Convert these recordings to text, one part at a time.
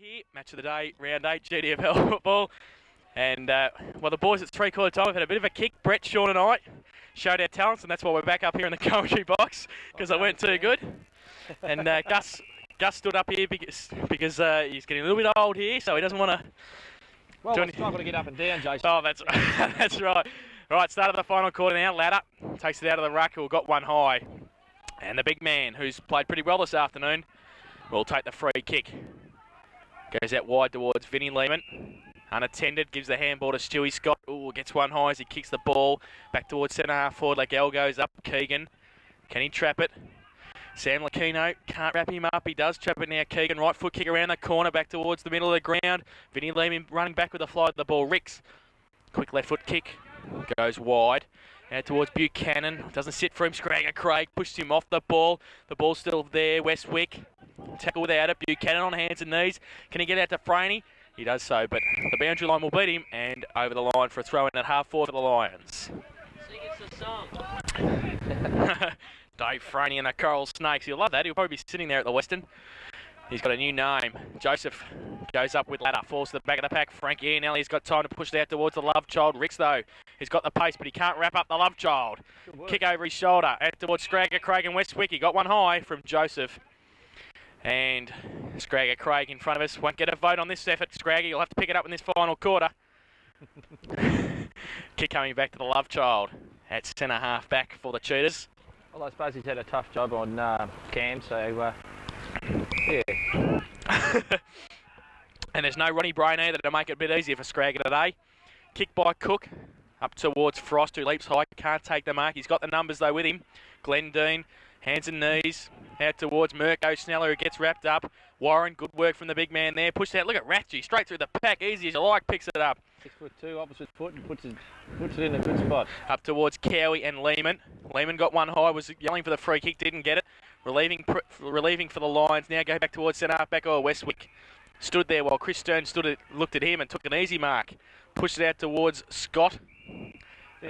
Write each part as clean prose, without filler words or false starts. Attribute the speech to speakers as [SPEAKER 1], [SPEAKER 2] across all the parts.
[SPEAKER 1] here, match of the day, round 8, GWCFC football. And, well, the boys at three-quarter time have had a bit of a kick. Brett, Sean and I showed our talents, and that's why we're back up here in the commentary box, because I went too good. And Gus stood up here because he's getting a little bit old here, so he doesn't want to...
[SPEAKER 2] Well, it's not going to get up and down, Jason.
[SPEAKER 1] Oh, that's that's right. All right, start of the final quarter now. Ladder takes it out of the ruck, who got one high. And the big man, who's played pretty well this afternoon, will take the free kick. Goes out wide towards Vinnie Lehman. Unattended, gives the handball to Stewie Scott. Ooh, gets one high as he kicks the ball. Back towards centre half forward. Legal goes up. Keegan. Can he trap it? Sam Lucchino can't wrap him up. He does trap it now. Keegan, right foot kick around the corner, back towards the middle of the ground. Vinnie Lehman running back with the fly of the ball. Ricks, quick left foot kick. Goes wide. Out towards Buchanan. Doesn't sit for him. Scragger Craig pushes him off the ball. The ball's still there. Westwick. Tackle without it. Buchanan on hands and knees. Can he get out to Franey? He does so, but the boundary line will beat him, and over the line for a throw in at half forward for the Lions.
[SPEAKER 3] Sing us a song.
[SPEAKER 1] Dave Franey and the Coral Snakes. He'll love that. He'll probably be sitting there at the Western. He's got a new name. Joseph goes up with ladder, falls to the back of the pack. Frankie Iannelli's got time to push it out towards the love child. Ricks, though, he's got the pace, but he can't wrap up the love child. Kick over his shoulder. Out towards Scragger Craig and Westwick. He got one high from Joseph. And Scragger Craig in front of us. Won't get a vote on this effort. Scragger, you'll have to pick it up in this final quarter. Kick coming back to the love child. At centre half back for the Cheetahs.
[SPEAKER 2] Well, I suppose he's had a tough job on Cam, so yeah.
[SPEAKER 1] And there's no Ronnie Brain either to make it a bit easier for Scragger today. Kick by Cook up towards Frost, who leaps high, can't take the mark. He's got the numbers though with him. Glenn Dean, hands and knees, out towards Mirko Sneller, who gets wrapped up. Warren, good work from the big man there. Pushed out, look at Ratchy, straight through the pack, easy as you like, picks it up.
[SPEAKER 2] 6'2", opposite foot, and puts it in a good spot.
[SPEAKER 1] Up towards Cowie and Lehman. Lehman got one high, was yelling for the free kick, didn't get it. Relieving for the Lions. Now go back towards centre half back. Westwick stood there while Chris Stern looked at him and took an easy mark. Pushed it out towards Scott.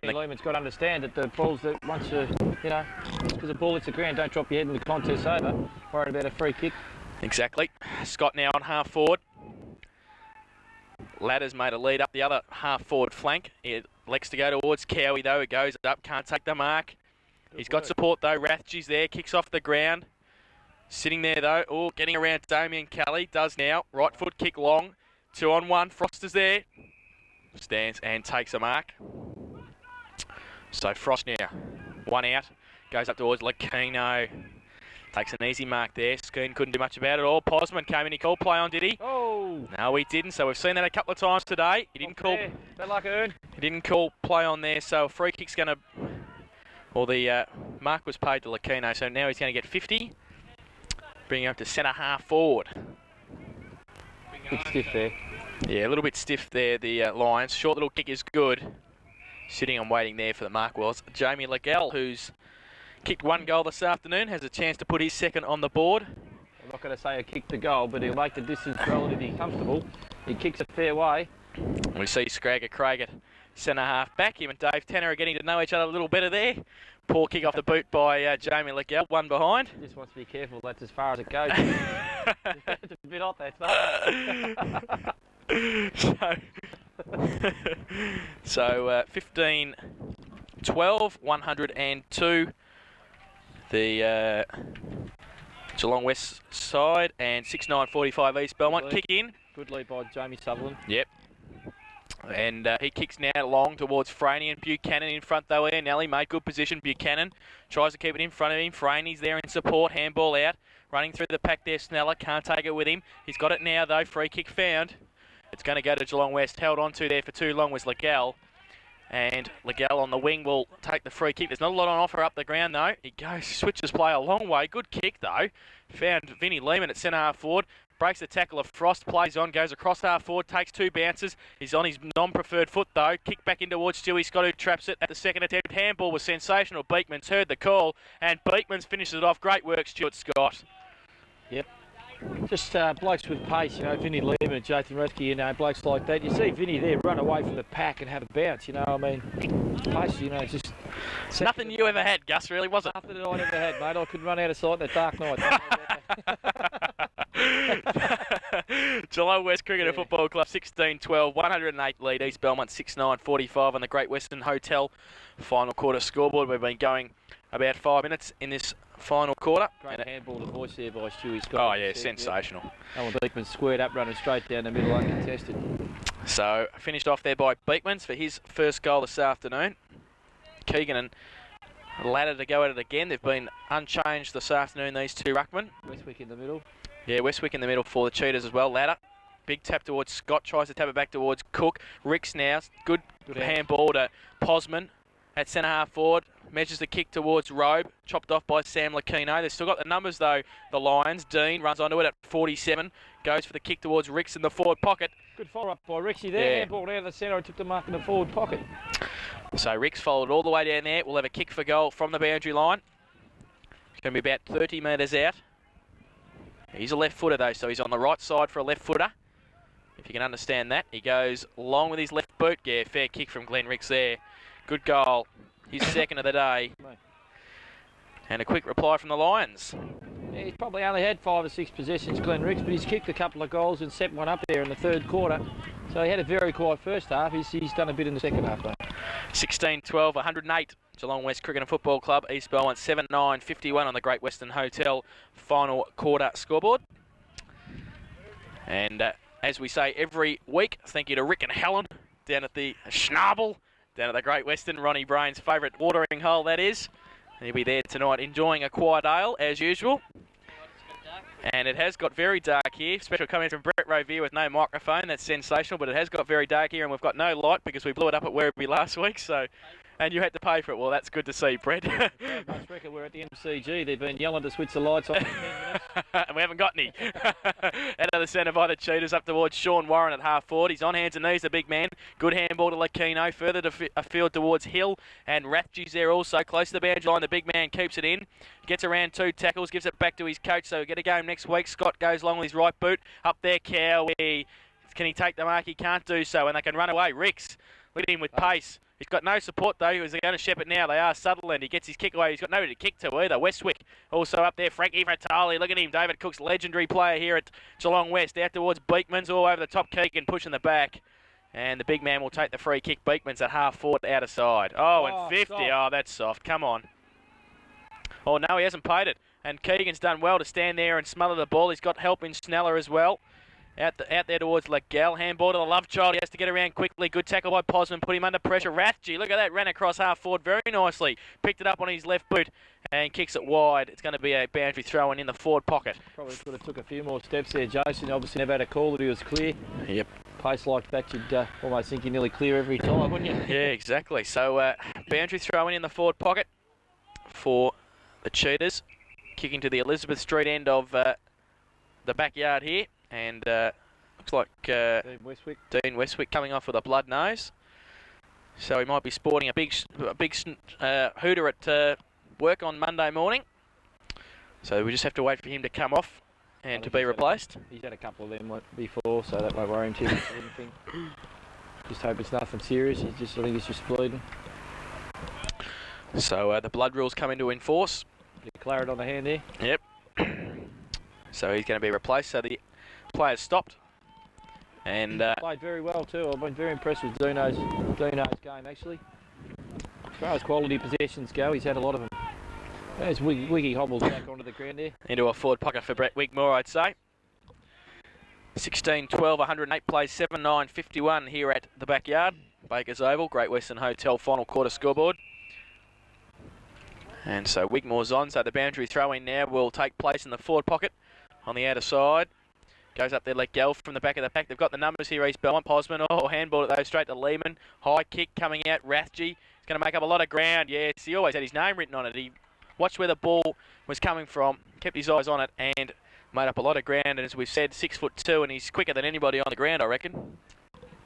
[SPEAKER 2] Lehman's got to understand that the balls that once because the ball hits the ground, don't drop your head in the contest over. Worried about a free kick.
[SPEAKER 1] Exactly. Scott now on half forward. Ladder's made a lead up the other half forward flank. He elects to go towards Cowie though. It goes up, can't take the mark. He's got support though. Rathgy's there, kicks off the ground. Sitting there though. Oh, getting around Damien Kelly. Does now. Right foot kick long. 2-on-1. Frost is there. Stands and takes a mark. So Frost now. One out. Goes up towards Lucchino. Takes an easy mark there. Skeen couldn't do much about it all. Posman came in. He called play on, did he?
[SPEAKER 2] Oh!
[SPEAKER 1] No, he didn't. So we've seen that a couple of times today. He didn't call.
[SPEAKER 2] Bad luck, Ern.
[SPEAKER 1] He didn't call play on there. So a free kick's going to. Well, the mark was paid to Lucchino, so now he's going to get 50. Bringing him up to centre half forward.
[SPEAKER 2] Bit stiff there.
[SPEAKER 1] Yeah, a little bit stiff there, the Lions. Short little kick is good. Sitting and waiting there for the mark was Jamie Legal, who's kicked one goal this afternoon, has a chance to put his second on the board.
[SPEAKER 2] I'm not going to say a kick to goal, but he'll make the distance relatively comfortable. He kicks a fair way.
[SPEAKER 1] We see Scragger Craig at centre half back. Him and Dave Tanner are getting to know each other a little better there. Poor kick off the boot by Jamie Legal, one behind.
[SPEAKER 2] Just wants to be careful, that's as far as it goes. It's a bit hot there,
[SPEAKER 1] so 15-12, 102. The Geelong West side, and 6-9-45 East Belmont. Kick in.
[SPEAKER 2] Good lead by Jamie Sutherland.
[SPEAKER 1] Yep. And he kicks now long towards Franey and Buchanan in front though. Nelly made good position. Buchanan tries to keep it in front of him. Franey's there in support. Handball out. Running through the pack there. Sneller can't take it with him. He's got it now though. Free kick found. It's going to go to Geelong West. Held on to there for too long was Legal. And Legal on the wing will take the free kick. There's not a lot on offer up the ground though. He switches play a long way. Good kick though. Found Vinnie Lehman at centre half forward. Breaks the tackle of Frost, plays on, goes across half forward, takes two bounces. He's on his non-preferred foot though. Kick back in towards Stewie Scott, who traps it at the second attempt. Handball was sensational. Beekman's heard the call, and Beekman's finishes it off. Great work, Stuart Scott.
[SPEAKER 2] Yep. Just blokes with pace, Vinnie Lehman and Jathan Rathke, blokes like that. You see Vinnie there run away from the pack and have a bounce, I mean, pace, just...
[SPEAKER 1] It's nothing you ever had, Gus, really, was it?
[SPEAKER 2] Nothing that I'd ever had, mate. I could run out of sight in the dark night.
[SPEAKER 1] Geelong West Cricket Football Club 16-12, 108 lead. East Belmont 6-9-45 on the Great Western Hotel final quarter scoreboard. We've been going about 5 minutes in this final quarter.
[SPEAKER 2] Great handball to voice there by Stewie Scott.
[SPEAKER 1] Oh yeah, sensational.
[SPEAKER 2] Alan Beekman squared up, running straight down the middle, uncontested.
[SPEAKER 1] So finished off there by Beekmans for his first goal this afternoon. Keegan and Ladder to go at it again. They've been unchanged this afternoon, these two ruckmen.
[SPEAKER 2] Westwick in the middle.
[SPEAKER 1] Yeah, Westwick in the middle for the Cheetahs as well. Ladder, big tap towards Scott, tries to tap it back towards Cook. Ricks now, good handball to Posman at centre half forward. Measures the kick towards Robe, chopped off by Sam Lakino. They've still got the numbers though, the Lions. Dean runs onto it at 47, goes for the kick towards Ricks in the forward pocket.
[SPEAKER 2] Good follow-up by Rixie there.
[SPEAKER 1] Yeah.
[SPEAKER 2] Handball down the centre and took the mark in the forward pocket.
[SPEAKER 1] So Ricks followed all the way down there. We'll have a kick for goal from the boundary line. It's going to be about 30 metres out. He's a left footer though, so he's on the right side for a left footer. If you can understand that. He goes long with his left boot. Yeah, fair kick from Glenn Ricks there. Good goal. His second of the day. And a quick reply from the Lions.
[SPEAKER 2] Yeah, he's probably only had 5 or 6 possessions, Glenn Ricks, but he's kicked a couple of goals and set one up there in the third quarter. So he had a very quiet first half. He's done a bit in the second half though.
[SPEAKER 1] 16-12, 108. Geelong West Cricket and Football Club. East Belmont 7-9-51 on the Great Western Hotel final quarter scoreboard. And as we say every week, thank you to Rick and Helen down at the Schnabel, down at the Great Western. Ronnie Brain's favourite watering hole, that is. And he'll be there tonight enjoying a quiet ale, as usual. And it has got very dark here. Special comment from Brett Rovier with no microphone. That's sensational, but it has got very dark here, and we've got no light because we blew it up at Werribee last week. So, and you had to pay for it. Well, that's good to see, Brett.
[SPEAKER 2] I reckon we're at the MCG. They've been yelling to switch the lights on for 10 minutes.
[SPEAKER 1] And we haven't got any. Out of the centre by the Cheetahs up towards Sean Warren at half forward. He's on hands and knees, the big man. Good handball to Lakino. Further to afield towards Hill. And Rathje's there also. Close to the boundary line. The big man keeps it in. Gets around 2 tackles. Gives it back to his coach. So we get a game next week. Scott goes long with his right boot. Up there, Cowie. Can he take the mark? He can't do so. And they can run away. Ricks lead him with pace. He's got no support though, as they're going to shep it now. They are Sutherland. He gets his kick away. He's got nobody to kick to either. Westwick also up there. Frankie Fratali. Look at him. David Cook's legendary player here at Geelong West. Out towards Beekmans. All over the top. Keegan pushing the back. And the big man will take the free kick. Beekmans at half forward, out of side. Oh, and 50. Soft. Oh, that's soft. Come on. Oh, no, he hasn't paid it. And Keegan's done well to stand there and smother the ball. He's got help in Sneller as well. Out there towards Legal. Handball to the love child. He has to get around quickly. Good tackle by Posman. Put him under pressure. Rathje, look at that. Ran across half forward very nicely. Picked it up on his left boot and kicks it wide. It's going to be a boundary throw in the forward pocket.
[SPEAKER 2] Probably could have took a few more steps there, Jason. Obviously never had a call that he was clear.
[SPEAKER 1] Yep.
[SPEAKER 2] Pace like that, you'd almost think you're nearly clear every time, wouldn't you?
[SPEAKER 1] Yeah, exactly. So boundary throw in the forward pocket for the Cheetahs. Kicking to the Elizabeth Street end of the backyard here. And looks like Dean Westwick coming off with a blood nose. So he might be sporting a big hooter at work on Monday morning. So we just have to wait for him to come off and to be replaced.
[SPEAKER 2] He's had a couple of them before, so that won't worry him too much or anything. Just hope it's nothing serious. I think he's just bleeding.
[SPEAKER 1] So the blood rules come into enforce.
[SPEAKER 2] Bit of claret on the hand there.
[SPEAKER 1] Yep. So he's going to be replaced. So the players stopped. And
[SPEAKER 2] played very well too. I've been very impressed with Dino's game actually. As far as quality possessions go, he's had a lot of them. There's Wiggy hobbles back onto the ground there.
[SPEAKER 1] Into a forward pocket for Brett Wigmore, I'd say. 16-12, 108 plays 7-9-51 here at the backyard. Baker's Oval, Great Western Hotel final quarter scoreboard. And so Wigmore's on, so the boundary throw-in now will take place in the forward pocket on the outer side. Goes up there, Legal from the back of the pack. They've got the numbers here, East Belmont. Posman, handball it though, straight to Lehman. High kick coming out, Rathje. He's going to make up a lot of ground. Yes, he always had his name written on it. He watched where the ball was coming from, kept his eyes on it, and made up a lot of ground. And as we've said, 6'2", and he's quicker than anybody on the ground, I reckon.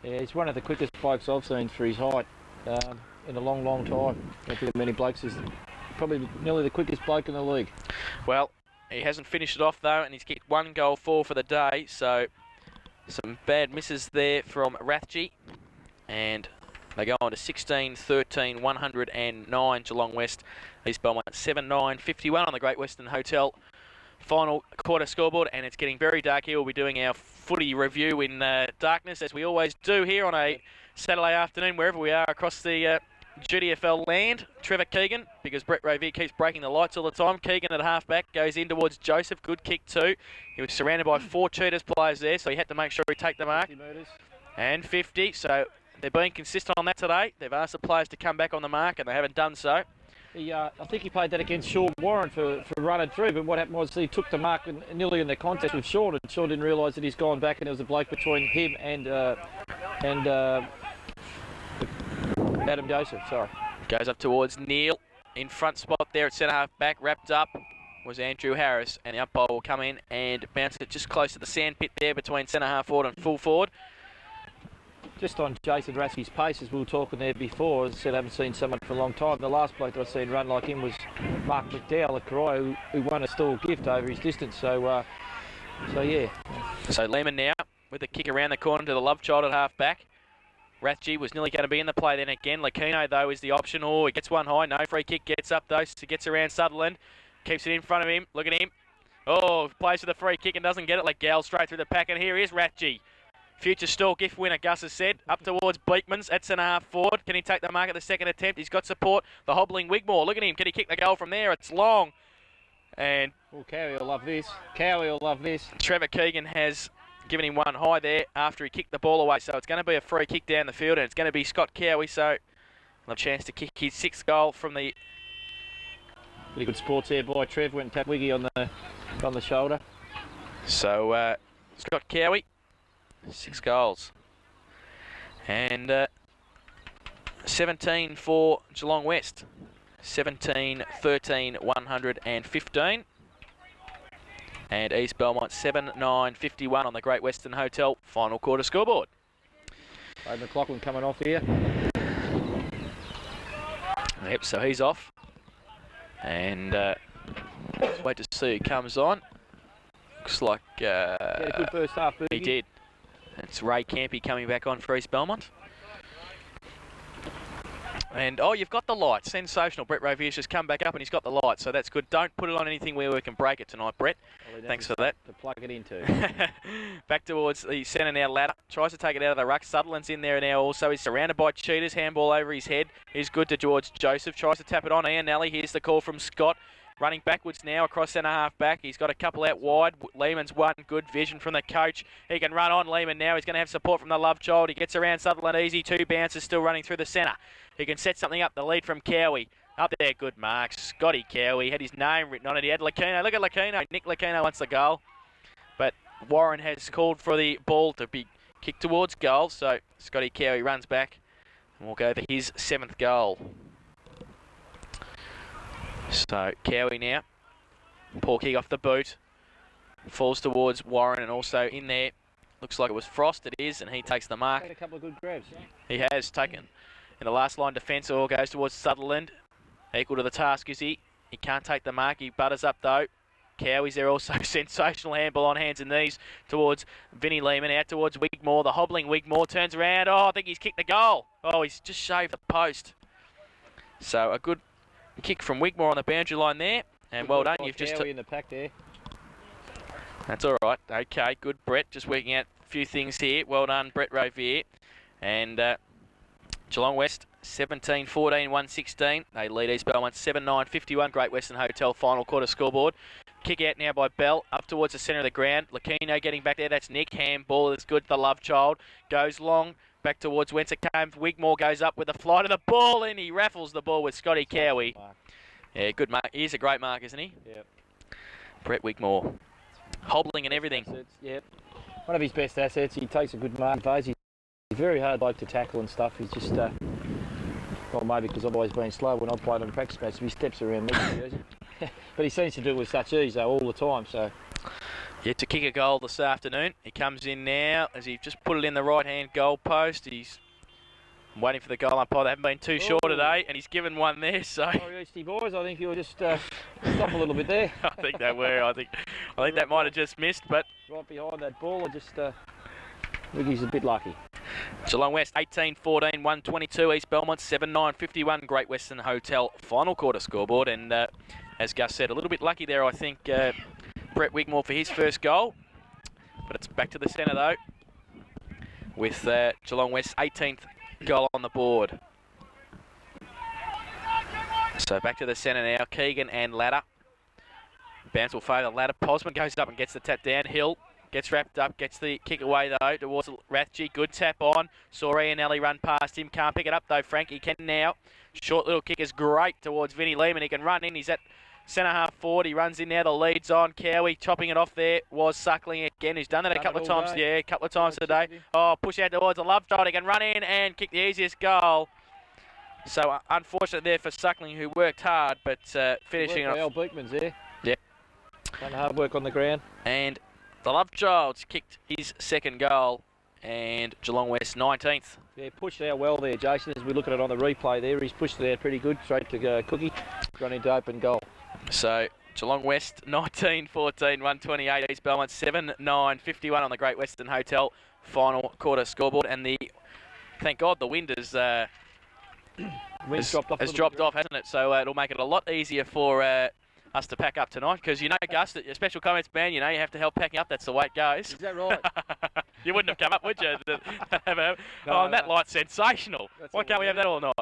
[SPEAKER 1] Yeah,
[SPEAKER 2] he's one of the quickest blokes I've seen for his height in a long, long time. I don't think many blokes is probably nearly the quickest bloke in the league.
[SPEAKER 1] Well, he hasn't finished it off though, and he's kicked 1 goal 4 for the day. So some bad misses there from Rathje, and they go on to 16-13, 109 Geelong West. East Belmont 7-9-51 on the Great Western Hotel final quarter scoreboard, and it's getting very dark here. We'll be doing our footy review in darkness, as we always do here on a Saturday afternoon, wherever we are across the GDFL land. Trevor Keegan, because Brett Rovier keeps breaking the lights all the time. Keegan at halfback goes in towards Joseph. Good kick too. He was surrounded by 4 Cheetahs players there, so he had to make sure he take the mark.
[SPEAKER 2] 50 metres.
[SPEAKER 1] And 50, so they're being consistent on that today. They've asked the players to come back on the mark, and they haven't done so.
[SPEAKER 2] I think he played that against Sean Warren for running through, but what happened was he took the mark nearly in the contest with Sean, and Sean didn't realise that he's gone back, and there was a bloke between him and Adam Joseph, sorry.
[SPEAKER 1] Goes up towards Neil. In front spot there at centre half back, wrapped up was Andrew Harris, and the umpire will come in and bounce it just close to the sand pit there between centre half forward and full forward.
[SPEAKER 2] Just on Jason Raskey's pace, as we were talking there before, as I said, I haven't seen someone for a long time. The last bloke that I've seen run like him was Mark McDowell at Corio, who won a stall gift over his distance. So yeah.
[SPEAKER 1] So Lehman now with the kick around the corner to the love child at half back. Rathje was nearly going to be in the play then again. Lakino, though, is the option. Oh, he gets one high. No free kick. Gets up, though. So gets around Sutherland. Keeps it in front of him. Look at him. Oh, plays for the free kick and doesn't get it. Legal straight through the pack. And here is Rathje. Future stall gift winner, Gus has said. Up towards Beekmans at centre half forward. Can he take the mark at the second attempt? He's got support. The hobbling Wigmore. Look at him. Can he kick the goal from there? It's long. And
[SPEAKER 2] Cowie will love this. Cowie will love this.
[SPEAKER 1] Trevor Keegan has given him one high there after he kicked the ball away. So it's going to be a free kick down the field, and it's going to be Scott Cowie. So he'll have a chance to kick his 6th goal from the...
[SPEAKER 2] Pretty good sports there by Trev. Went and tapped Wiggy on the shoulder.
[SPEAKER 1] So Scott Cowie, 6 goals. And 17 for Geelong West. 17, 13, 115. And East Belmont 7-9-51 on the Great Western Hotel final quarter scoreboard.
[SPEAKER 2] Ray McLaughlin coming off here.
[SPEAKER 1] Yep, so he's off. And let's wait to see who comes on. Looks like
[SPEAKER 2] He had a good first half, Boogie.
[SPEAKER 1] he did. It's Ray Campy coming back on for East Belmont. And, oh, you've got the lights. Sensational. Brett Rovier's just come back up and he's got the lights, so that's good. Don't put it on anything where we can break it tonight, Brett.
[SPEAKER 2] Well,
[SPEAKER 1] thanks for that.
[SPEAKER 2] To plug it into.
[SPEAKER 1] Back towards the centre now, Ladder. Tries to take it out of the ruck. Sutherland's in there now also. He's surrounded by Cheetahs. Handball over his head. He's good to George Joseph. Tries to tap it on Ian Nelly. Here's the call from Scott. Running backwards now across centre half back. He's got a couple out wide. Lehman's one. Good vision from the coach. He can run on Lehman now. He's going to have support from the love child. He gets around Sutherland easy. 2 bounces still running through the centre. He can set something up. The lead from Cowie. Up there, good mark. Scotty Cowie had his name written on it. He had Lakino. Look at Lakino. Nick Lakino wants the goal. But Warren has called for the ball to be kicked towards goal. So Scotty Cowie runs back and will go for his 7th goal. So Cowie now. Poor kick off the boot. Falls towards Warren and also in there. Looks like it was Frost. It is, and he takes the mark.
[SPEAKER 2] Had a couple of good grabs.
[SPEAKER 1] He has taken. In the last line defence, all goes towards Sutherland. Equal to the task, is he? He can't take the mark. He butters up though. Cowie's there also. Sensational handball on hands and knees towards Vinnie Lehman. Out towards Wigmore. The hobbling Wigmore turns around. Oh, I think he's kicked the goal. Oh, he's just shaved the post. So a good kick from Wigmore on the boundary line there. And well done. You've just...
[SPEAKER 2] in the pack there.
[SPEAKER 1] That's all right. Okay, good, Brett. Just working out a few things here. Well done, Brett Rovier. And Geelong West 17-14, 116. They lead East Belmont 7-9-51. Great Western Hotel final quarter scoreboard. Kick out now by Bell up towards the centre of the ground. Lakino getting back there. That's Nick. Handball is good. The love child goes long. Back towards whence it came. Wigmore goes up with a flight of the ball and he raffles the ball with Scotty Cowie. Yeah, good mark. He's a great mark, isn't he?
[SPEAKER 2] Yep.
[SPEAKER 1] Brett Wigmore. Hobbling and everything.
[SPEAKER 2] Assets, yep. One of his best assets. He takes a good mark. He's very hard bloke to tackle and stuff. He's just, well, maybe because I've always been slow when I've played on practice matches. He steps around me. But he seems to do it with such ease, though, all the time. So.
[SPEAKER 1] Yet to kick a goal this afternoon. He comes in now as he just put it in the right-hand goal post. He's waiting for the goal umpire. They haven't been too short today, and he's given one there. So,
[SPEAKER 2] sorry, Eastie boys. I think you'll just stop a little bit there.
[SPEAKER 1] I think they were. I think that might have just missed, but
[SPEAKER 2] right behind that ball, I just Wiggy's a bit lucky.
[SPEAKER 1] Geelong West 18-14, 122. East Belmont 7-9-51. Great Western Hotel final quarter scoreboard, and as Gus said, a little bit lucky there. I think Brett Wigmore for his first goal. but it's back to the centre though, with Geelong West's 18th goal on the board. So back to the centre now, Keegan and Ladder. Bounce will favour Ladder. Posman goes up and gets the tap down. Hill gets wrapped up, gets the kick away though towards Rathje. Good tap on. Saw Ianelli run past him. Can't pick it up though, Frank. He can now. Short little kick is great towards Vinnie Lehman. He can run in. He's at centre half forward. He runs in now. The lead's on. Cowie chopping it off there was Suckling again, who's done that a couple of times. Yeah, a couple of times today. Oh, push out towards a love child. He can run in and kick the easiest goal. So unfortunate there for Suckling, who worked hard, but finishing off.
[SPEAKER 2] Al Beekman's there.
[SPEAKER 1] Yeah.
[SPEAKER 2] Done hard work on the ground.
[SPEAKER 1] And the Lovechild's kicked his second goal, and Geelong West 19th.
[SPEAKER 2] Yeah, pushed out well there, Jason, as we look at it on the replay there. He's pushed it out pretty good, straight to Cookie, run into open goal.
[SPEAKER 1] So Geelong West 19-14, 128. East Belmont 7-9-51 on the Great Western Hotel final quarter scoreboard. And thank God the wind has dropped off, hasn't it? So it'll make it a lot easier for us to pack up tonight, because you know, Gus, that your special comments man, you know, you have to help packing up. That's the way it goes.
[SPEAKER 2] Is that right?
[SPEAKER 1] You wouldn't have come up, would you? And that light's sensational. Why can't we have that all night?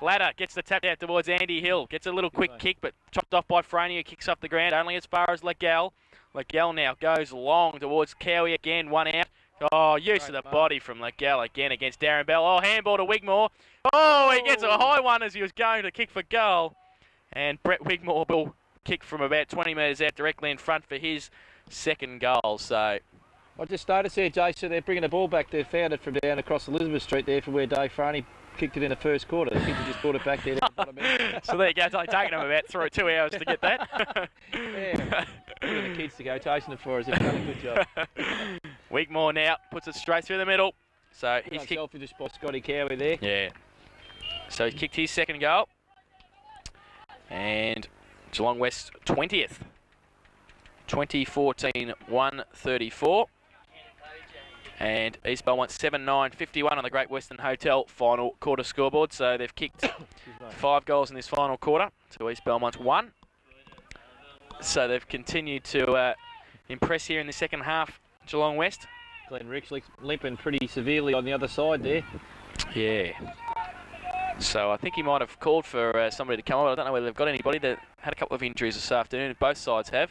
[SPEAKER 1] Ladder gets the tap out towards Andy Hill. Gets a little quick kick, but chopped off by Franey, who kicks up the ground only as far as Legel. Legel now goes long towards Cowie again. One out. Oh, use of the body from Legel again against Darren Bell. Oh, handball to Wigmore. Oh, he gets a high one as he was going to kick for goal. And Brett Wigmore will kick from about 20 metres out directly in front for his second goal. So
[SPEAKER 2] I just noticed there, Jason, they're bringing the ball back. They found it from down across Elizabeth Street there from where Dave Franey kicked it in the first quarter. The kids have just brought it back there.
[SPEAKER 1] So there you go. It's only taken them about 2 hours to get that.
[SPEAKER 2] Yeah. Getting the kids to go chasing it for us. They've done a good job.
[SPEAKER 1] Wigmore now puts it straight through the middle. So he's kicked.
[SPEAKER 2] Selfish by Scotty Cowie there.
[SPEAKER 1] Yeah. So he kicked his second goal. And Geelong West 20th. 2014 134. And East Belmont 7-9-51 on the Great Western Hotel final quarter scoreboard. So they've kicked 5 goals in this final quarter to East Belmont's 1. So they've continued to impress here in the second half, Geelong West.
[SPEAKER 2] Glenn Ricks limping pretty severely on the other side there.
[SPEAKER 1] Yeah. So I think he might have called for somebody to come on. I don't know whether they've got anybody. That had a couple of injuries this afternoon. Both sides have.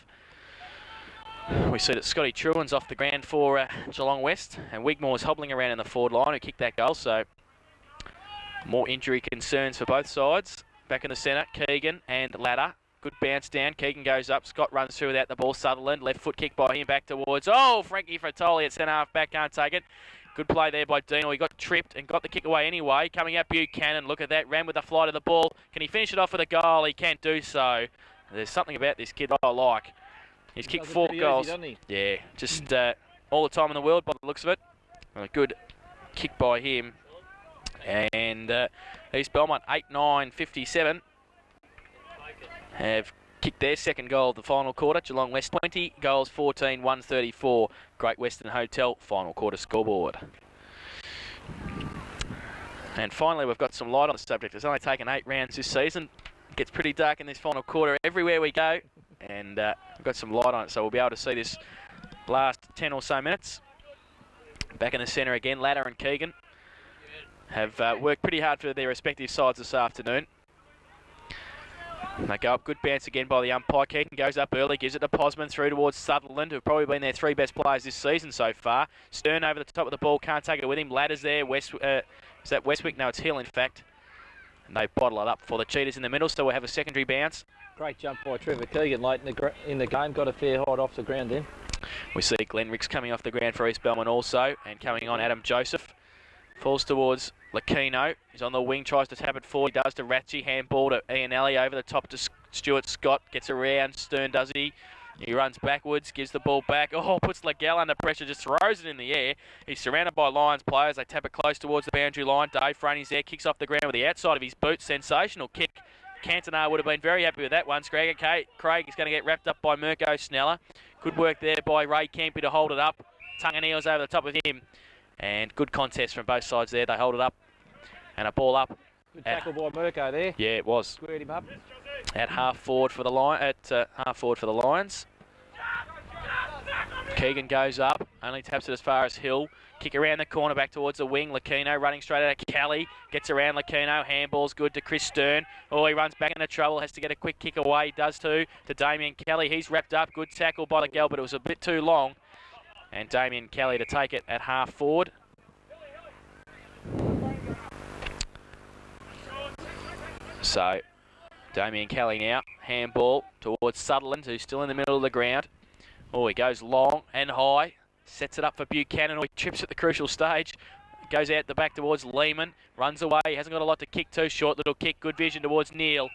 [SPEAKER 1] We see that Scotty Truan's off the ground for Geelong West, and Wigmore's hobbling around in the forward line, who kicked that goal. So more injury concerns for both sides. Back in the centre, Keegan and Ladder. Good bounce down. Keegan goes up. Scott runs through without the ball. Sutherland, left foot kick by him back towards. Oh, Frankie Fratoli at centre half back, can't take it. Good play there by Dino. He got tripped and got the kick away anyway. Coming up, Buchanan. Look at that. Ran with the flight of the ball. Can he finish it off with a goal? He can't do so. There's something about this kid I like. He's kicked 4 goals.
[SPEAKER 2] Easy,
[SPEAKER 1] yeah, just all the time in the world by the looks of it. A good kick by him. And East Belmont 8-9-57 have kicked their second goal of the final quarter. Geelong West 20 goals, 14-134. Great Western Hotel final quarter scoreboard. And finally, we've got some light on the subject. It's only taken 8 rounds this season. It gets pretty dark in this final quarter everywhere we go. And we've got some light on it, so we'll be able to see this last 10 or so minutes. Back in the centre again, Ladder and Keegan have worked pretty hard for their respective sides this afternoon. They go up, good bounce again by the umpire. Keaton goes up early, gives it to Posman through towards Sutherland, who've probably been their 3 best players this season so far. Stern over the top of the ball, can't take it with him. Ladder's there. Is that Westwick? No, it's Hill, in fact. And they bottle it up for the Cheetahs in the middle, so we'll have a secondary bounce.
[SPEAKER 2] Great jump by Trevor Keegan late in the game. Got a fair height off the ground then.
[SPEAKER 1] We see Glenn Ricks coming off the ground for East Belmont also, and coming on Adam Joseph. Falls towards Lakino. He's on the wing, tries to tap it forward. He does to Ratchie. Handball to Ianelli over the top to Stuart Scott. Gets around. Stern does he? He runs backwards, gives the ball back. Oh, puts Legel under pressure, just throws it in the air. He's surrounded by Lions players. They tap it close towards the boundary line. Dave Franey's there, kicks off the ground with the outside of his boot. Sensational kick. Cantona would have been very happy with that one. Craig is going to get wrapped up by Mirko Sneller. Good work there by Ray Campy to hold it up. Tongue and eels over the top of him. And good contest from both sides there. They hold it up. And a ball up.
[SPEAKER 2] Good tackle by Mirko there.
[SPEAKER 1] Yeah, it was.
[SPEAKER 2] Squared him up.
[SPEAKER 1] At half forward for the Lions. Keegan goes up, only taps it as far as Hill. Kick around the corner back towards the wing. Lakino running straight out of Kelly. Gets around Lakino. Handball's good to Chris Stern. Oh, he runs back into trouble. Has to get a quick kick away. He does too. To Damien Kelly. He's wrapped up. Good tackle by the girl, but it was a bit too long. And Damien Kelly to take it at half forward. So, Damien Kelly now. Handball towards Sutherland, who's still in the middle of the ground. Oh, he goes long and high. Sets it up for Buchanan. He trips at the crucial stage. Goes out the back towards Lehman. Runs away. Hasn't got a lot to kick to. Short little kick. Good vision towards Neal.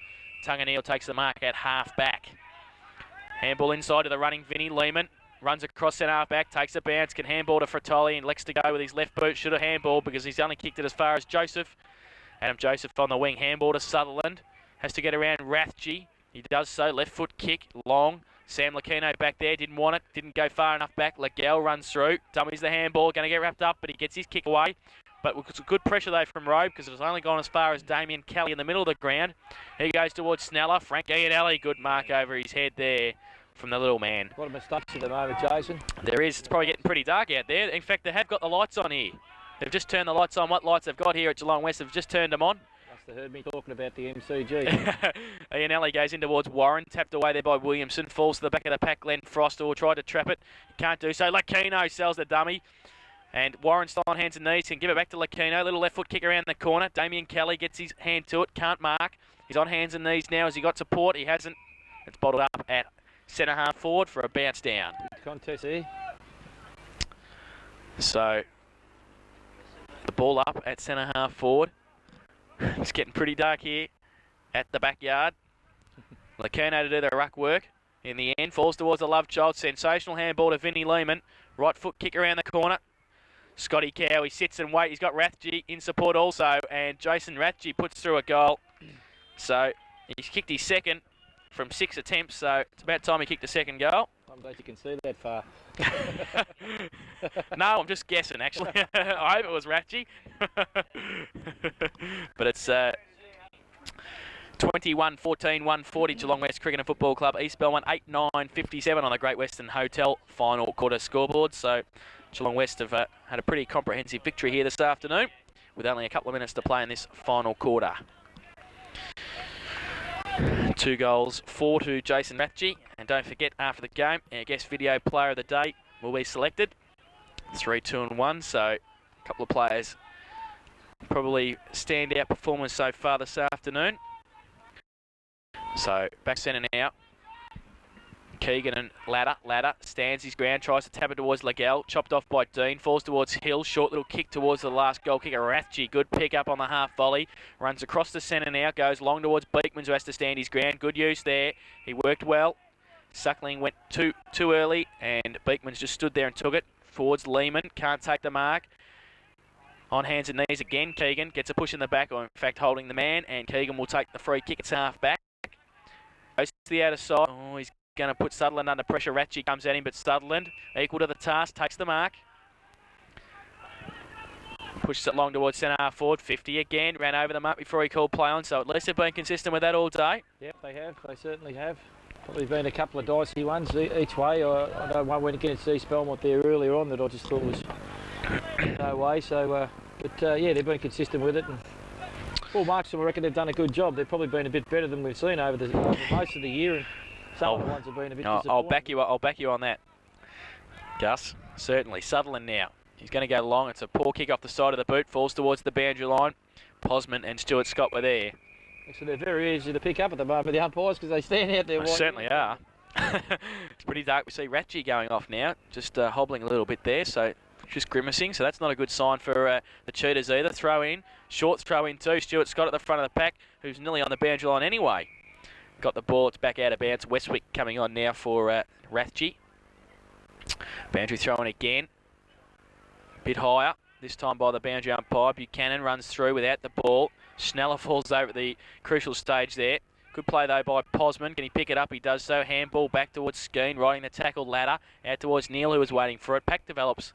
[SPEAKER 1] Tunga Neal takes the mark at half back. Handball inside to the running Vinnie Lehman. Runs across centre half back. Takes a bounce. Can handball to Fratoli and elects to go with his left boot. Should have handball because he's only kicked it as far as Joseph. Adam Joseph on the wing. Handball to Sutherland. Has to get around Rathje. He does so. Left foot kick. Long. Sam Lakino back there, didn't want it, didn't go far enough back. Legel runs through, dummies the handball, going to get wrapped up, but he gets his kick away. But it was good pressure though from Robe because it was only gone as far as Damien Kelly in the middle of the ground. He goes towards Sneller. Frank Ianelli, good mark over his head there from the little man.
[SPEAKER 2] A lot of mistakes at the moment, Jason.
[SPEAKER 1] There is. It's probably getting pretty dark out there. In fact, they have got the lights on here. They've just turned the lights on. What lights they've got here at Geelong West, they've just turned them on.
[SPEAKER 2] They heard me talking about the MCG.
[SPEAKER 1] Ianelli goes in towards Warren, tapped away there by Williamson, falls to the back of the pack. Glenn Frost will try to trap it, can't do so. Lakino sells the dummy, and Warren still on hands and knees, can give it back to Lakino. Little left foot kick around the corner. Damien Kelly gets his hand to it, can't mark. He's on hands and knees now. Has he got support? He hasn't. It's bottled up at centre half forward for a bounce down.
[SPEAKER 2] Good contest here.
[SPEAKER 1] So the ball up at centre half forward. It's getting pretty dark here at the backyard. Lakino to do the ruck work. In the end, falls towards the love child. Sensational handball to Vinnie Lehman. Right foot kick around the corner. Scotty Cow, he sits and waits. He's got Rathje in support also. And Jason Rathje puts through a goal. So he's kicked his second from 6 attempts. So it's about time he kicked the second goal.
[SPEAKER 2] I'm glad you can see that far.
[SPEAKER 1] No, I'm just guessing, actually. I hope it was Rathje. But it's 21-14, 140 Geelong West Cricket and Football Club. East Belmont 8-9-57 on the Great Western Hotel final quarter scoreboard. So Geelong West have had a pretty comprehensive victory here this afternoon with only a couple of minutes to play in this final quarter. 2 goals, 4 to Jason Rathje. And don't forget, after the game, our guest video player of the day will be selected. 3, 2 and 1, so a couple of players probably standout performers so far this afternoon. So back centre now. Keegan and Ladder stands his ground, tries to tap it towards Legel, chopped off by Dean, falls towards Hill, short little kick towards the last goal kicker, Rathje, good pick up on the half volley, runs across the centre now, goes long towards Beekmans who has to stand his ground, good use there, he worked well, Suckling went too early and Beekmans just stood there and took it, forwards Lehman, can't take the mark, on hands and knees again, Keegan gets a push in the back, or in fact holding the man, and Keegan will take the free kick, it's half back, goes to the outer side, oh he's going to put Sutherland under pressure. Rathje comes at him, but Sutherland, equal to the task, takes the mark. Pushes it long towards centre half forward. 50 again. Ran over the mark before he called play on. So at least they've been consistent with that all day.
[SPEAKER 2] Yep, they have. They certainly have. Probably been a couple of dicey ones each way. I know one went against East Belmont there earlier on that I just thought was no way. So, yeah, they've been consistent with it. And Paul Markson, I reckon they've done a good job. They've probably been a bit better than we've seen over most of the year. And some of the ones have been a bit disappointing.
[SPEAKER 1] I'll back you on that, Gus. Certainly. Sutherland now. He's going to go long. It's a poor kick off the side of the boot. Falls towards the boundary line. Posman and Stuart Scott were there.
[SPEAKER 2] So they're very easy to pick up at the moment, the umpires, because they stand out there.
[SPEAKER 1] They certainly are. It's pretty dark. We see Rathje going off now. Just hobbling a little bit there. So just grimacing. So that's not a good sign for the Cheetahs either. Throw in. Short throw in too. Stuart Scott at the front of the pack, who's nearly on the boundary line anyway. Got the ball, it's back out of bounds. Westwick coming on now for Rathje. Boundary throw in again. Bit higher, this time by the boundary umpire. Buchanan runs through without the ball. Schneller falls over the crucial stage there. Good play though by Posman. Can he pick it up? He does so. Handball back towards Skeen, riding the tackle Ladder. Out towards Neal, who was waiting for it. Pack develops,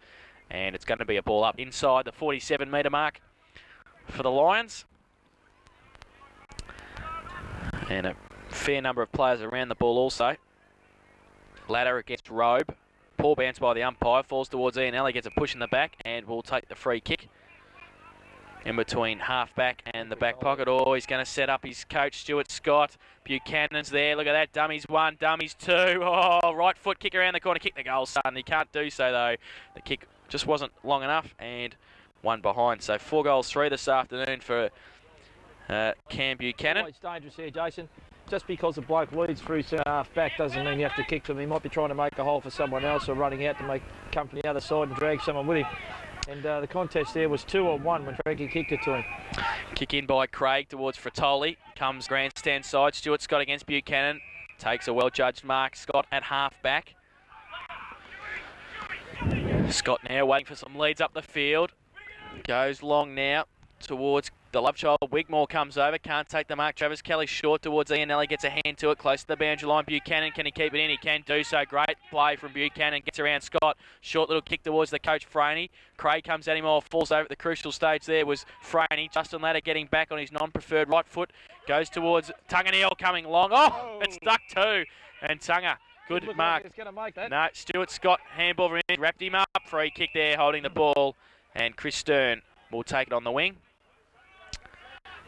[SPEAKER 1] and it's going to be a ball up inside the 47-metre mark for the Lions. And a fair number of players around the ball also. Ladder against Robe. Poor bounce by the umpire. Falls towards Ian Ellie. Gets a push in the back and will take the free kick. In between half-back and the back pocket. Oh, he's going to set up his coach, Stuart Scott. Buchanan's there. Look at that. Dummies 1, dummies 2. Oh, right foot kick around the corner. Kick the goal, son. He can't do so, though. The kick just wasn't long enough and one behind. So 4 goals 3 this afternoon for Cam Buchanan.
[SPEAKER 2] It's dangerous here, Jason. Just because the bloke leads through centre half-back doesn't mean you have to kick to him. He might be trying to make a hole for someone else or running out to make come from the other side and drag someone with him. And the contest there was 2 on 1 when Frankie kicked it to him.
[SPEAKER 1] Kick in by Craig towards Fratoli. Comes grandstand side. Stuart Scott against Buchanan. Takes a well-judged mark. Scott at half-back. Scott now waiting for some leads up the field. Goes long now towards the love child. Wigmore comes over. Can't take the mark. Travis Kelly short towards Ian Ellie. Gets a hand to it. Close to the boundary line. Buchanan, can he keep it in? He can do so. Great play from Buchanan. Gets around Scott. Short little kick towards the coach, Franey. Craig comes at him all. Falls over at the crucial stage there was Franey. Justin Ladder getting back on his non-preferred right foot. Goes towards Tunganeel coming long. Oh, it's stuck too. And Tunga, good mark.
[SPEAKER 2] Like he's going to make that.
[SPEAKER 1] No, Stuart Scott, handball for him. Wrapped him up. Free kick there, holding the ball. And Chris Stern will take it on the wing.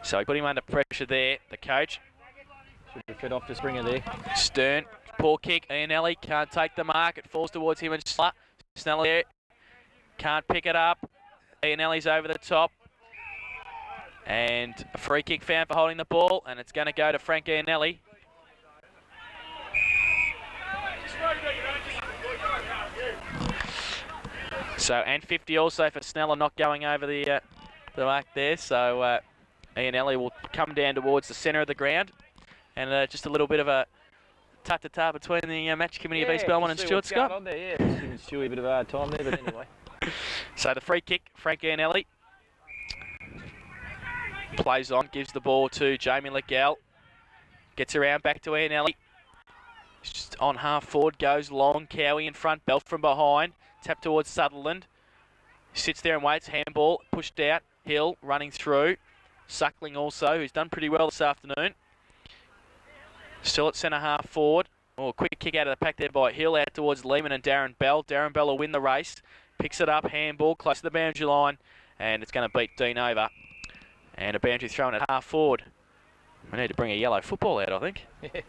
[SPEAKER 1] So he put him under pressure there, the coach.
[SPEAKER 2] Should have fed off the Springer there.
[SPEAKER 1] Stern, poor kick. Ian Ellie can't take the mark. It falls towards him and Sneller there. Can't pick it up. Ian Ellie's over the top. And a free kick found for holding the ball. And it's going to go to Frank Ian Ellie. So, and 50 also for Sneller not going over the mark there. So, Ian Ellie will come down towards the centre of the ground. And just a little bit of a tut-ta-ta between the match committee of East Belmont and Stuart Scott.
[SPEAKER 2] On there. Yeah, just giving Stewie a bit of a hard time there, but anyway.
[SPEAKER 1] So the free kick, Frank Ian Ellie. Plays on, gives the ball to Jamie Legell. Gets around back to Ian Ellie. Just on half forward, goes long. Cowie in front, Bell from behind. Tap towards Sutherland. Sits there and waits. Handball pushed out. Hill running through. Suckling also, who's done pretty well this afternoon. Still at centre half forward. Oh, quick kick out of the pack there by Hill, out towards Lehman and Darren Bell. Darren Bell will win the race. Picks it up, handball, close to the boundary line. And it's going to beat Dean over. And a boundary thrown at half forward. We need to bring a yellow football out, I think. Yeah.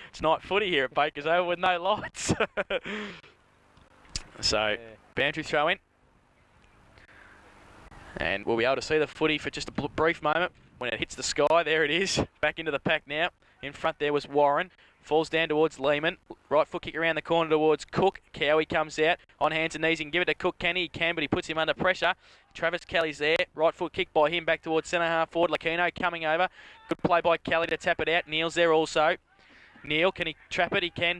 [SPEAKER 1] It's night footy here at Bakers Oval with no lights. So, yeah. Boundary throw in. And we'll be able to see the footy for just a brief moment. When it hits the sky, there it is. Back into the pack now. In front there was Warren. Falls down towards Lehman. Right foot kick around the corner towards Cook. Cowie comes out. On hands and knees. He can give it to Cook. Can he? He can, but he puts him under pressure. Travis Kelly's there. Right foot kick by him back towards centre half forward. Lakino coming over. Good play by Kelly to tap it out. Neil's there also. Neil, can he trap it? He can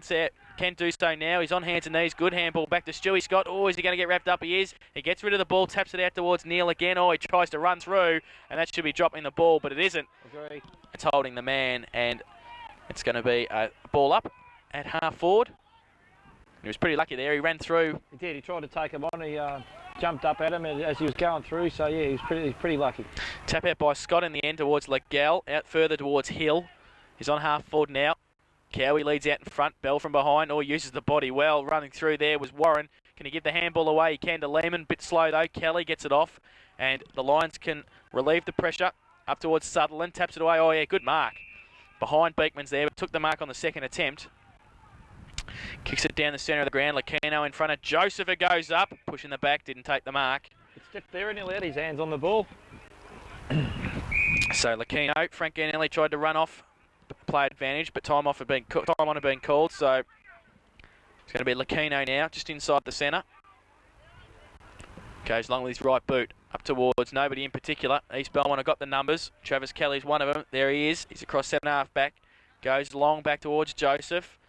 [SPEAKER 1] do so now. He's on hands and knees. Good handball back to Stewie Scott. Oh, is he going to get wrapped up? He is. He gets rid of the ball, taps it out towards Neil again. Oh, he tries to run through, and that should be dropping the ball, but it isn't.
[SPEAKER 2] Agree.
[SPEAKER 1] It's holding the man, and it's going to be a ball up at half forward. He was pretty lucky there. He ran through.
[SPEAKER 2] He did. He tried to take him on. He jumped up at him as he was going through, so yeah, he was pretty lucky.
[SPEAKER 1] Tap out by Scott in the end towards Legell. Out further towards Hill. He's on half forward now. Cowie leads out in front, Bell from behind, or uses the body well. Running through there was Warren. Can he give the handball away? He can to Lehman. Bit slow though. Kelly gets it off, and the Lions can relieve the pressure. Up towards Sutherland, taps it away. Oh yeah, good mark. Behind Beekman's there, but took the mark on the second attempt. Kicks it down the centre of the ground. Lakino in front of Joseph. It goes up, pushing the back, didn't take the mark.
[SPEAKER 2] It's just there and he'll let his hands on the ball.
[SPEAKER 1] So Lakino, Frank Ganelli tried to run off. Play advantage, but time on had been called, so it's going to be Lakino now, just inside the centre. Goes along with his right boot, up towards nobody in particular. East Belmont have got the numbers. Travis Kelly's one of them. There he is. He's across centre half back. Goes long back towards Joseph.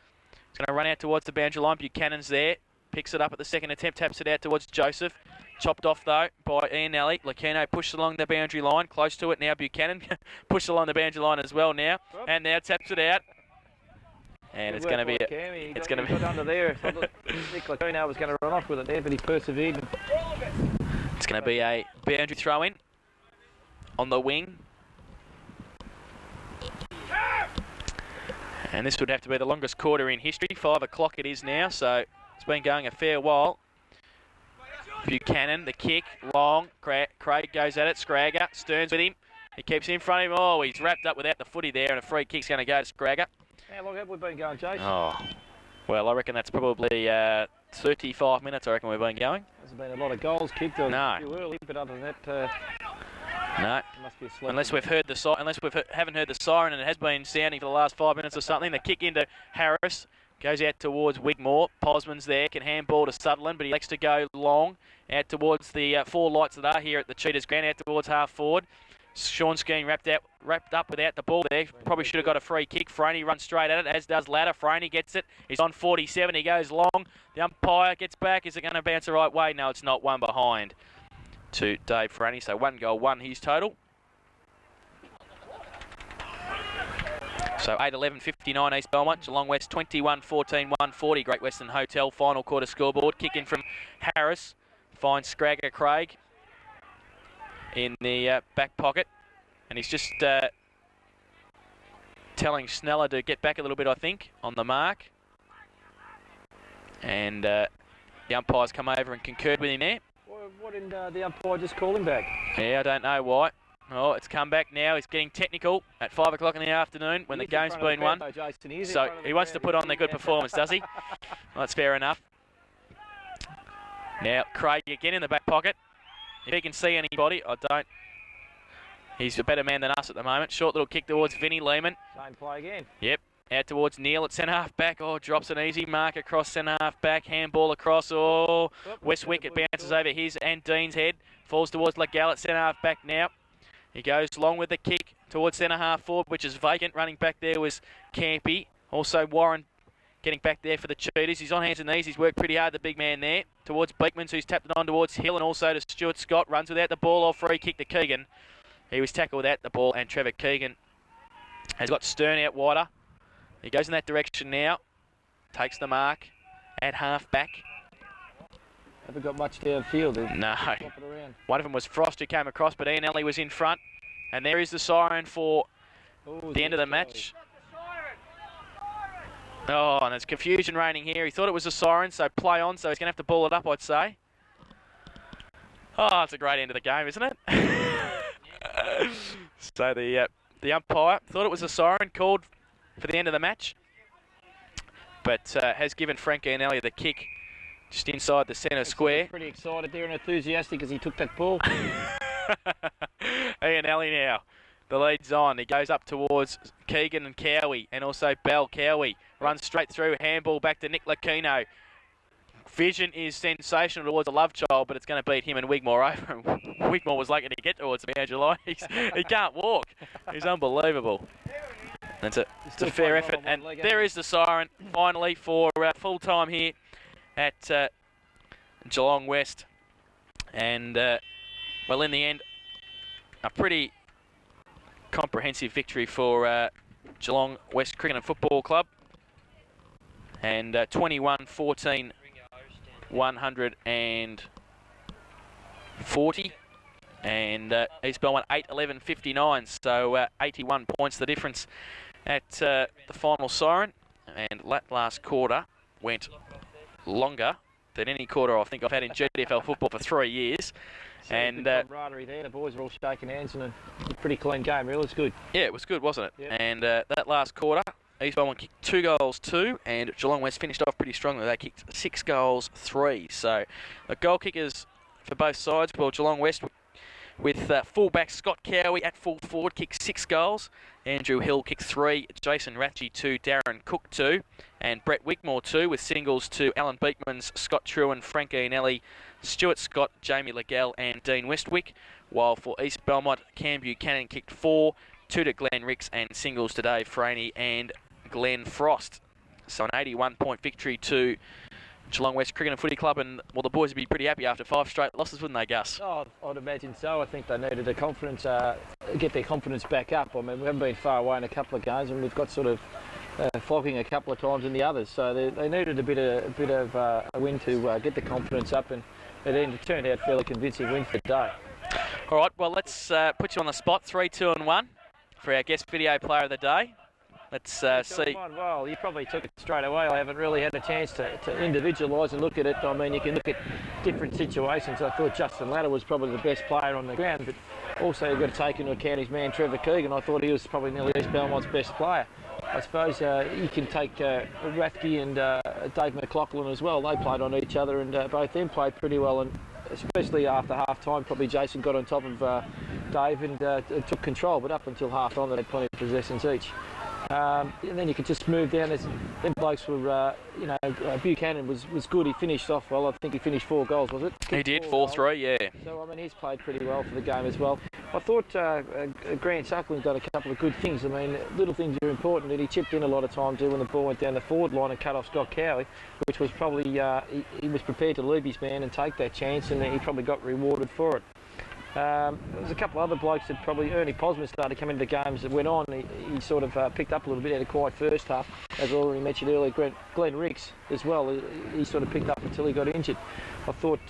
[SPEAKER 1] He's going to run out towards the boundary line. Buchanan's there. Picks it up at the second attempt, taps it out towards Joseph. Chopped off though by Ian Ellie. Lakino pushed along the boundary line, close to it now. Buchanan pushed along the boundary line as well now, and now taps it out. And it's going to be it's going to be
[SPEAKER 2] under there. Nick Lakino was going to run off with it there, but he persevered.
[SPEAKER 1] It's going to be a boundary throw in on the wing. And this would have to be the longest quarter in history. 5 o'clock it is now, so it's been going a fair while. Buchanan, the kick, long. Craig goes at it. Scragger, Stearns with him. He keeps in front of him. Oh, he's wrapped up without the footy there, and a free kick's going to go to Scragger.
[SPEAKER 2] How long have we been going, Jason?
[SPEAKER 1] Oh, well, I reckon that's probably 35 minutes, I reckon we've been going.
[SPEAKER 2] Hasn't been a lot of goals kicked.
[SPEAKER 1] No.
[SPEAKER 2] Too early, but other than that,
[SPEAKER 1] no.
[SPEAKER 2] Must be
[SPEAKER 1] Unless we've heard the haven't heard the siren, and it has been sounding for the last 5 minutes or something. The kick into Harris goes out towards Wigmore. Posman's there, can handball to Sutherland, but he likes to go long out towards the 4 lights that are here at the Cheetahs ground, out towards half forward. Sean Skeen wrapped up without the ball there. Probably should have got a free kick. Franey runs straight at it, as does Ladder. Franey gets it. He's on 47. He goes long. The umpire gets back. Is it going to bounce the right way? No, it's not. One behind to Dave Franey. So 1 goal, 1 his total. So 8-11-59 East Belmont. Geelong West 21-14, 140. Great Western Hotel final quarter scoreboard. Kick in from Harris. Finds Scragger Craig in the back pocket, and he's just telling Sneller to get back a little bit, I think, on the mark. And the umpire's come over and concurred with him there.
[SPEAKER 2] What did the umpire just call him back?
[SPEAKER 1] Yeah, I don't know why. Oh, it's come back now. He's getting technical at 5 o'clock in the afternoon when the game's been won. So he wants to put on the good performance, does he? Well, that's fair enough. Now, Craig again in the back pocket. If he can see anybody, I don't. He's a better man than us at the moment. Short little kick towards Vinnie Lehman.
[SPEAKER 2] Same play again.
[SPEAKER 1] Yep. Out towards Neil at centre half back. Oh, drops an easy mark across centre half back. Handball across. Oh, Westwick, it bounces over his and Dean's head. Falls towards Legal at centre half back now. He goes long with the kick towards centre half forward, which is vacant. Running back there was Campy. Also Warren getting back there for the Cheetahs. He's on hands and knees. He's worked pretty hard, the big man there. Towards Beekmans, who's tapped it on towards Hill, and also to Stuart Scott. Runs without the ball, or free kick to Keegan. He was tackled without the ball, and Trevor Keegan has got Stern out wider. He goes in that direction now. Takes the mark at half back.
[SPEAKER 2] Haven't got much downfield.
[SPEAKER 1] No. One of them was Frost, who came across, but Ian Ellie was in front. And there is the siren for the end of the match. Oh, and there's confusion reigning here. He thought it was a siren, so play on. So he's going to have to ball it up, I'd say. Oh, it's a great end of the game, isn't it? So the umpire thought it was a siren, called for the end of the match, but has given Frank Ianelli the kick just inside the centre square.
[SPEAKER 2] Pretty excited there and enthusiastic as he took that ball.
[SPEAKER 1] Ianelli now. The lead's on. He goes up towards Keegan and Cowie, and also Bell. Cowie runs straight through. Handball back to Nick Lucchino. Vision is sensational towards a love child, but it's going to beat him and Wigmore over. Wigmore was lucky to get towards him, July. He can't walk. He's unbelievable. It's a fair effort. And there is the siren, finally, for full time here at Geelong West. And, well, in the end, a pretty comprehensive victory for Geelong West Cricket and Football Club. And 21-14, 140. And East Belmont 8-11-59, so 81 points the difference at the final siren. And that last quarter went longer than any quarter I think I've had in GWCFC football for 3 years. And
[SPEAKER 2] camaraderie there, the boys were all shaking hands, and a pretty clean game, really. It's good.
[SPEAKER 1] Yeah, it was good, wasn't it?
[SPEAKER 2] Yep.
[SPEAKER 1] And that last quarter, East Belmont kicked 2 goals, 2, and Geelong West finished off pretty strongly. They kicked 6 goals, 3. So the goal kickers for both sides, well, Geelong West with fullback Scott Cowie at full forward kicked 6 goals. Andrew Hill kicked 3, Jason Ratchie 2, Darren Cook 2, and Brett Wigmore 2, with singles to Alan Beekmans, Scott Truan, Frank Ianelli, Stuart Scott, Jamie Legell and Dean Westwick. While for East Belmont, Cam Buchanan kicked 4, 2 to Glenn Ricks, and singles to Dave Franey and Glenn Frost. So an 81-point victory to Geelong West Cricket and Footy Club, and well, the boys would be pretty happy after 5 straight losses, wouldn't they, Gus?
[SPEAKER 2] Oh, I'd imagine so. I think they needed a confidence, get their confidence back up. I mean, we haven't been far away in a couple of games, and we've got sort of flogging a couple of times in the others. So they needed a bit of a win to get the confidence up, and it turned out fairly convincing win for the day. All
[SPEAKER 1] right, well, let's put you on the spot. 3, 2 and 1 for our guest video player of the day. Let's
[SPEAKER 2] Come
[SPEAKER 1] see.
[SPEAKER 2] on, well, you probably took it straight away. I haven't really had a chance to individualise and look at it. I mean, you can look at different situations. I thought Justin Latta was probably the best player on the ground, but also you've got to take into account his man Trevor Keegan. I thought he was probably nearly East Belmont's best player. I suppose you can take Rathke and Dave McLaughlin as well. They played on each other, and both them played pretty well. And especially after half-time, probably Jason got on top of Dave and took control. But up until half-time, they had plenty of possessions each. And then you could just move down. Them blokes were, Buchanan was good. He finished off well. I think he finished 4 goals, was it?
[SPEAKER 1] He did, 4-3, yeah.
[SPEAKER 2] So, I mean, he's played pretty well for the game as well. I thought Grant Suckling's done a couple of good things. I mean, little things are important, and he chipped in a lot of time too when the ball went down the forward line and cut off Scott Cowie, which was probably, he was prepared to leave his man and take that chance, and he probably got rewarded for it. There was a couple of other blokes that probably, Ernie Posman started coming into games that went on. He sort of picked up a little bit, had a quiet first half, as I already mentioned earlier. Glenn Ricks as well, he sort of picked up until he got injured. I thought,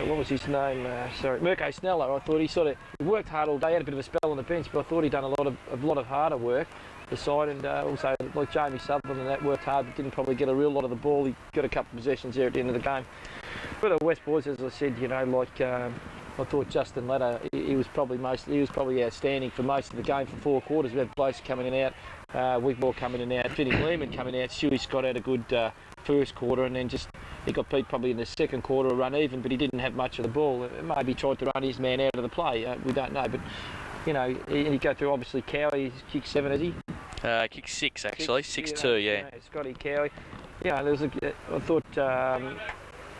[SPEAKER 2] what was his name? Mirko Snello. I thought he worked hard all day, had a bit of a spell on the bench, but I thought he'd done a lot of harder work aside, and also like Jamie Sutherland and that worked hard, but didn't probably get a real lot of the ball. He got a couple of possessions there at the end of the game. For the West boys, as I said, I thought Justin Latta, he was probably outstanding for most of the game for 4 quarters. We had blokes coming in and out, Wigmore coming in and out, Vinnie Lehman coming out. Stewie Scott had a good first quarter, and then he got beat probably in the second quarter, run even, but he didn't have much of the ball. Maybe tried to run his man out of the play. We don't know, but you go through obviously Cowie. He's kicked 7, has he?
[SPEAKER 1] Kicked 6 actually, 6-2, yeah.
[SPEAKER 2] Scotty Cowie. Yeah, I thought.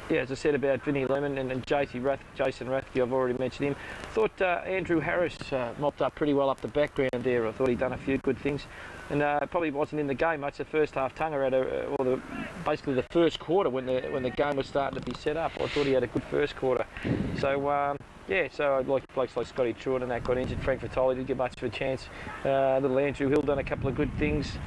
[SPEAKER 2] As I said about Vinnie Lemon and Jason Rathke, I've already mentioned him. I thought Andrew Harris mopped up pretty well up the background there. I thought he'd done a few good things, and probably wasn't in the game much. The first half Tunga had basically the first quarter when the game was starting to be set up. I thought he had a good first quarter. So so I'd like blokes like Scotty Truitt and that got injured. Frank Vitale didn't get much of a chance. Little Andrew Hill done a couple of good things.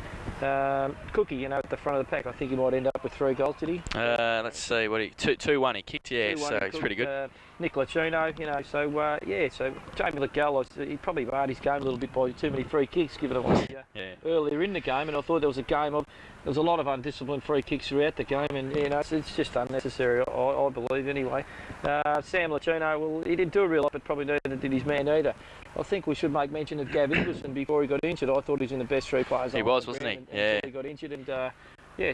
[SPEAKER 2] Cookie, at the front of the pack, I think he might end up with 3 goals, did he?
[SPEAKER 1] Let's see, 2-1 he kicked, yeah, so it's pretty good.
[SPEAKER 2] Nick Lacino, so Jamie Liddell, he probably made his game a little bit by too many free kicks given away earlier in the game, and I thought there was a lot of undisciplined free kicks throughout the game, and it's just unnecessary, I believe anyway. Sam Lacino, well, he didn't do a real lot, but probably neither did his man either. I think we should make mention of Gav Ingleson before he got injured. I thought he was in the best 3 players.
[SPEAKER 1] He was, wasn't he?
[SPEAKER 2] Yeah. He got injured, and so I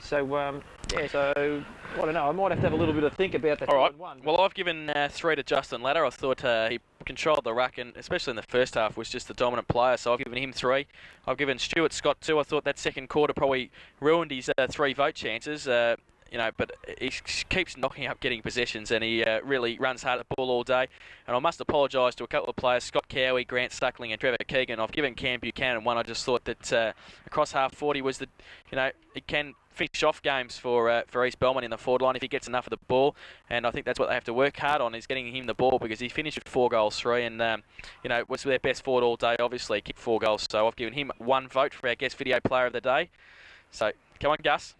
[SPEAKER 2] don't know. I might have to have a little bit of think about that.
[SPEAKER 1] All right. Well, I've given 3 to Justin Latta. I thought he controlled the ruck, and especially in the first half was just the dominant player. So I've given him 3. I've given Stuart Scott 2. I thought that second quarter probably ruined his 3 vote chances. But he keeps knocking up getting possessions, and he really runs hard at the ball all day. And I must apologise to a couple of players, Scott Cowie, Grant Suckling and Trevor Keegan. I've given Cam Buchanan 1. I just thought that across half 40 was he can finish off games for East Belmont in the forward line if he gets enough of the ball. And I think that's what they have to work hard on, is getting him the ball, because he finished with 4 goals, 3, and was their best forward all day, obviously, kicked 4 goals. So I've given him 1 vote for our guest video player of the day. So, come on, Gus.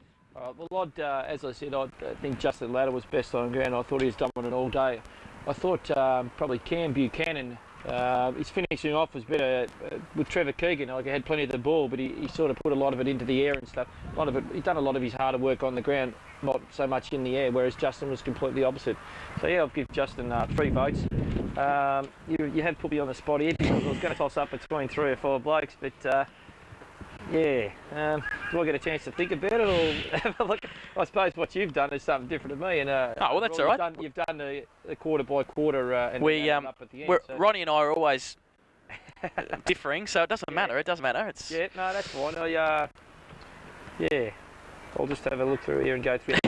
[SPEAKER 2] Well, as I said, I think Justin Latta was best on ground. I thought he was dominant all day. I thought probably Cam Buchanan, his finishing off was better with Trevor Keegan. He had plenty of the ball, but he sort of put a lot of it into the air and stuff. He'd done a lot of his harder work on the ground, not so much in the air, whereas Justin was completely opposite. So yeah, I'll give Justin 3 votes. You have put me on the spot here because I was going to toss up between 3 or 4 blokes, but do I get a chance to think about it, or have a look? I suppose what you've done is something different to me. And
[SPEAKER 1] that's all right.
[SPEAKER 2] You've done the quarter by quarter, and up at the end.
[SPEAKER 1] Ronnie and I are always differing, so it doesn't matter. It doesn't matter. It's
[SPEAKER 2] that's fine. I'll just have a look through here and go through.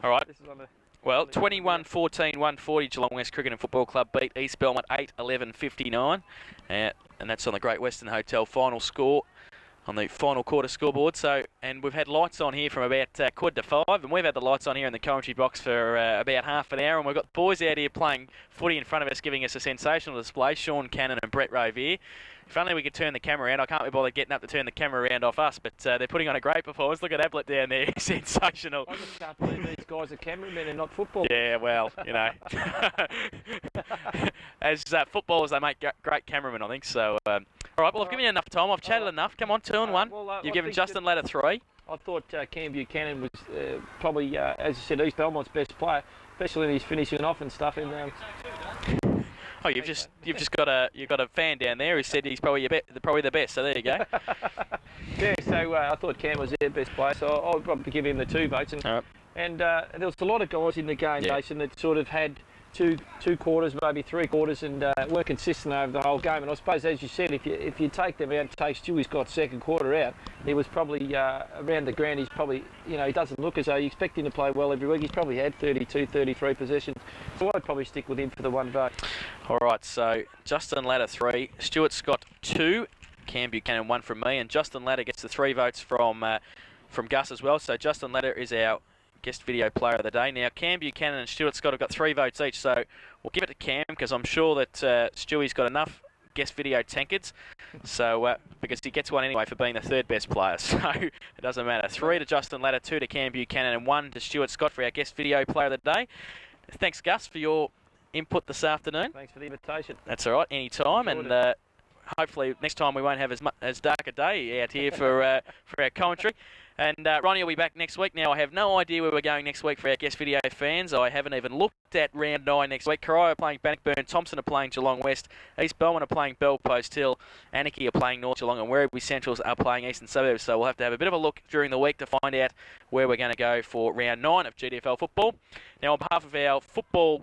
[SPEAKER 1] All right.
[SPEAKER 2] This is on the.
[SPEAKER 1] Well, 21-14, 140 Geelong West Cricket and Football Club beat East Belmont 8-11-59. And that's on the Great Western Hotel final score on the final quarter scoreboard. And we've had lights on here from about 4:45, and we've had the lights on here in the commentary box for about half an hour, and we've got boys out here playing footy in front of us, giving us a sensational display. Sean Cannon and Brett Rove here. If only we could turn the camera around. I can't be bothered getting up to turn the camera around off us, but they're putting on a great performance. Look at Ablett down there. Sensational.
[SPEAKER 2] I just can't believe these guys are cameramen and not football.
[SPEAKER 1] Yeah, well, you know. As footballers, they make great cameramen, I think. So, all right, well, I've given you enough time. I've chatted enough. Come on, 2 and 1. You've given Justin Latta 3.
[SPEAKER 2] I thought Cam Buchanan was probably, as I said, East Belmont's best player, especially in his finishing off and stuff. And
[SPEAKER 1] oh, you've just got a fan down there who said he's probably the best. So there you go.
[SPEAKER 2] Yeah, so I thought Cam was their best player, so I'll probably give him the 2 votes. And,
[SPEAKER 1] all right.
[SPEAKER 2] And there was a lot of guys in the game, Jason, that sort of had two quarters, maybe 3 quarters, and weren't consistent over the whole game. And I suppose, as you said, if you take them out and take Stewie's got second quarter out, he was probably around the ground. He's probably, you know, he doesn't look as though you expect him to play well every week. He's probably had 32, 33 possessions. So I'd probably stick with him for the 1 vote.
[SPEAKER 1] All right, so Justin Latta 3, Stuart Scott 2, Cam Buchanan 1 from me, and Justin Latta gets the 3 votes from Gus as well. So Justin Latta is our guest video player of the day. Now, Cam Buchanan and Stuart Scott have got 3 votes each, so we'll give it to Cam because I'm sure that Stewie's got enough guest video tankards, so because he gets one anyway for being the 3rd best player, so it doesn't matter. 3 to Justin Latta, 2 to Cam Buchanan, and 1 to Stuart Scott for our guest video player of the day. Thanks, Gus, for your input this afternoon.
[SPEAKER 2] Thanks for the invitation.
[SPEAKER 1] That's all right, anytime, and hopefully next time we won't have as dark a day out here for our commentary. And Ronnie will be back next week. Now, I have no idea where we're going next week for our guest video fans. I haven't even looked at round 9 next week. Corio are playing Bannockburn, Thompson are playing Geelong West, East Belmont are playing Bell Post Hill, Anarchy are playing North Geelong, and Werribee Centrals are playing Eastern Suburbs. So we'll have to have a bit of a look during the week to find out where we're going to go for round 9 of GDFL football. Now, on behalf of our football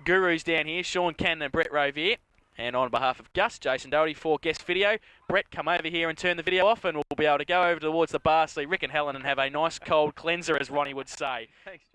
[SPEAKER 1] gurus down here, Sean Cannon and Brett Rovier, and on behalf of Gus, Jason Doherty for guest video, Brett, come over here and turn the video off, and we'll be able to go over towards the bar, see Rick and Helen, and have a nice cold cleanser, as Ronnie would say.
[SPEAKER 2] Thanks.